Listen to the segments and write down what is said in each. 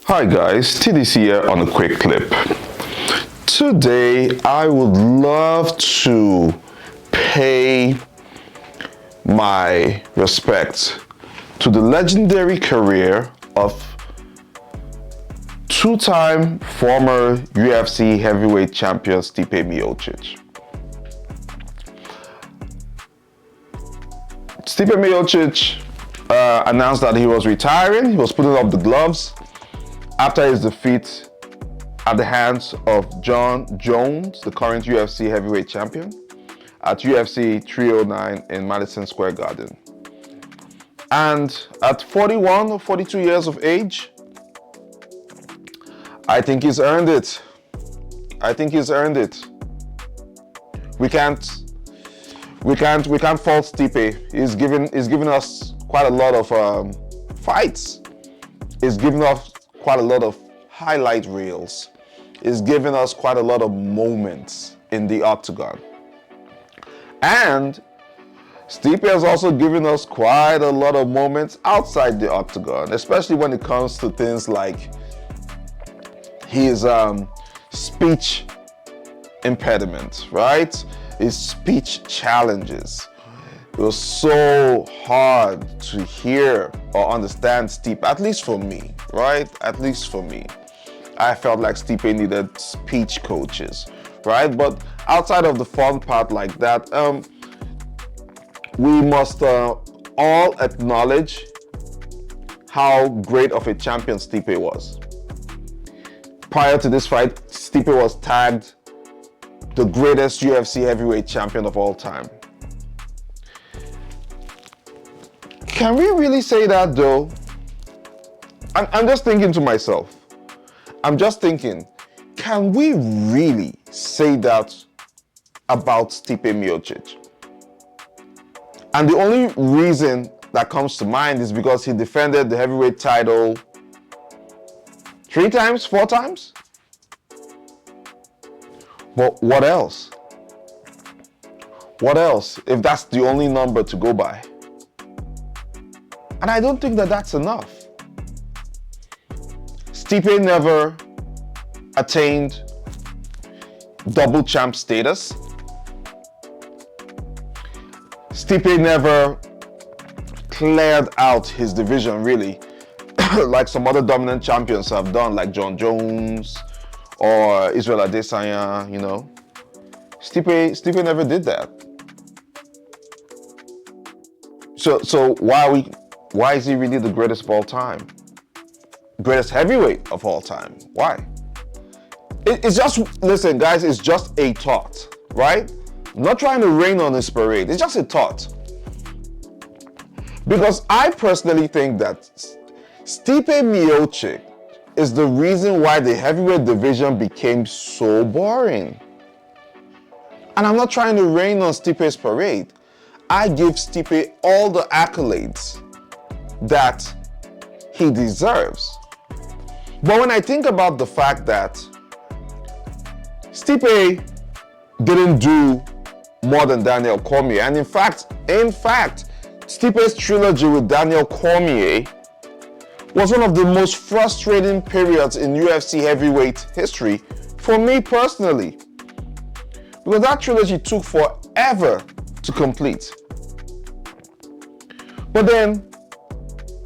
Hi guys, TDC here on a quick clip. Today I would love to pay my respects to the legendary career of two-time former UFC heavyweight champion Stipe Miocic. Stipe Miocic announced that he was retiring. He was putting up the gloves after his defeat at the hands of Jon Jones, the current UFC heavyweight champion, at UFC 309 in Madison Square Garden. And at 41 or 42 years of age, I think he's earned it. I think he's earned it. We can't fault Stipe. He's given us quite a lot of fights. He's given us quite a lot of highlight reels. He's given us quite a lot of moments in the octagon. And Stipe has also given us quite a lot of moments outside the octagon, especially when it comes to things like his speech impediment, right? His speech challenges. It was so hard to hear or understand Stipe, at least for me, right? At least for me. I felt like Stipe needed speech coaches, right? But outside of the fun part like that, we must all acknowledge how great of a champion Stipe was. Prior to this fight, Stipe was tagged the greatest UFC heavyweight champion of all time. Can we really say that though? I'm just thinking to myself. I'm just thinking, can we really say that about Stipe Miocic? And the only reason that comes to mind is because he defended the heavyweight title 3 times, 4 times? But what else? What else if that's the only number to go by? And I don't think that that's enough. Stipe never attained double champ status. Stipe never cleared out his division really, like some other dominant champions have done, like Jon Jones or Israel Adesanya, you know. Stipe never did that. So why is he really the greatest of all time? Greatest heavyweight of all time? Why? It's just, listen guys, it's just a thought, right? I'm not trying to rain on his parade. It's just a thought. Because I personally think that Stipe Miocic is the reason why the heavyweight division became so boring. And I'm not trying to rain on Stipe's parade. I give Stipe all the accolades that he deserves. But when I think about the fact that Stipe didn't do more than Daniel Cormier, and in fact, Stipe's trilogy with Daniel Cormier was one of the most frustrating periods in UFC heavyweight history for me personally. Because that trilogy took forever to complete. But then,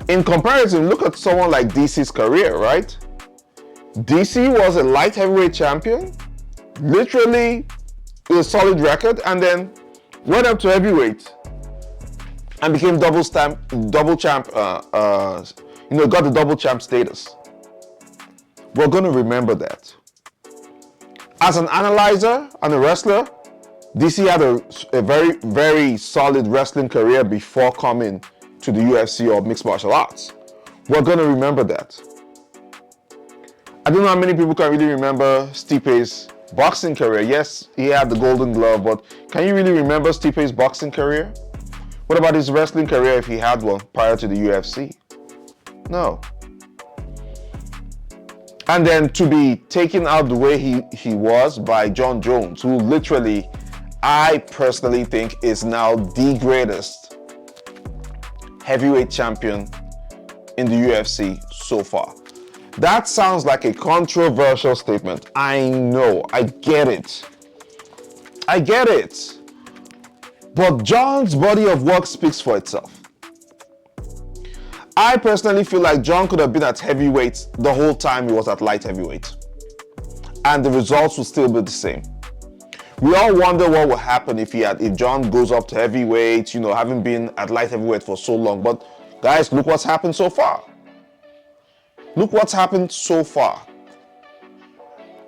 in comparison, look at someone like DC's career, right? DC was a light heavyweight champion, literally with a solid record, and then went up to heavyweight and became double champ, got the double champ status. We're going to remember that. As an analyzer and a wrestler, DC had a very, very solid wrestling career before coming to the UFC or mixed martial arts. We're going to remember that. I don't know how many people can really remember Stipe's boxing career. Yes, he had the Golden Glove, but can you really remember Stipe's boxing career? What about his wrestling career if he had one prior to the UFC? No. And then to be taken out the way he was by Jon Jones, who literally, I personally think is now the greatest heavyweight champion in the UFC so far. That sounds like a controversial statement. I know, I get it. I get it. But John's body of work speaks for itself. I personally feel like John could have been at heavyweight the whole time he was at light heavyweight, and the results would still be the same. We all wonder what would happen if John goes up to heavyweight, having been at light heavyweight for so long. But guys, look what's happened so far. Look what's happened so far.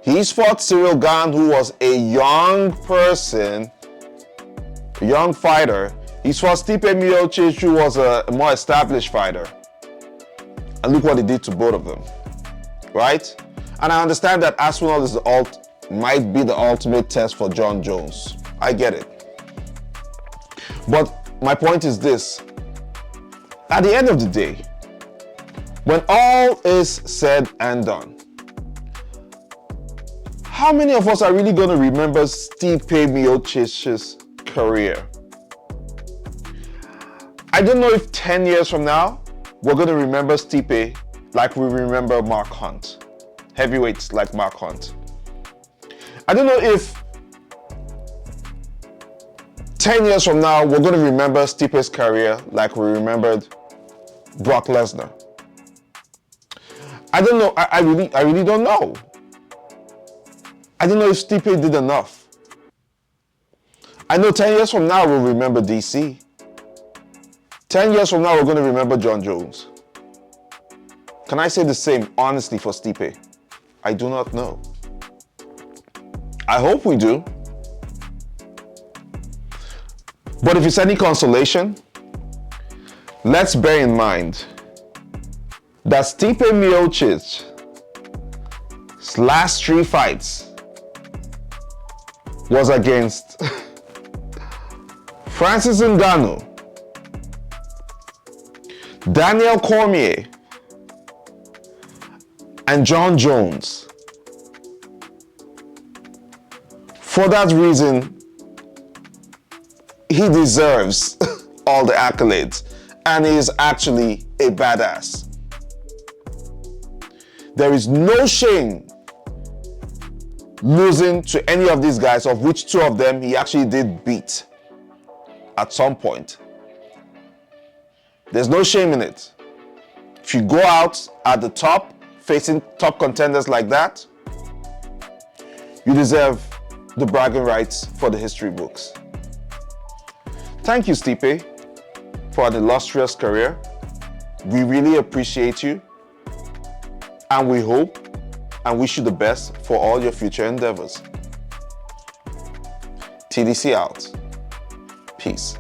He's fought Cyril Gane, who was a young person, a young fighter. He's fought Stipe Miocic, who was a more established fighter. And look what he did to both of them, right? And I understand that Aspinall might be the ultimate test for John Jones. I get it. But my point is this. At the end of the day, when all is said and done, how many of us are really going to remember Stipe Miocic's career? I don't know if 10 years from now, we're going to remember Stipe like we remember Mark Hunt. Heavyweights like Mark Hunt. I don't know if 10 years from now, we're going to remember Stipe's career like we remembered Brock Lesnar. I don't know. I really don't know. I don't know if Stipe did enough. I know 10 years from now, we'll remember DC. 10 years from now, we're going to remember John Jones. Can I say the same honestly for Stipe? I do not know. I hope we do. But if it's any consolation, let's bear in mind that Stipe Miocic's last 3 fights was against Francis Ngannou, Daniel Cormier, and John Jones. For that reason, he deserves all the accolades, and he is actually a badass. There is no shame losing to any of these guys, of which 2 of them he actually did beat at some point. There's no shame in it. If you go out at the top, facing top contenders like that, you deserve the bragging rights for the history books. Thank you, Stipe, for an illustrious career. We really appreciate you, and we hope and wish you the best for all your future endeavors. TDC out. Peace.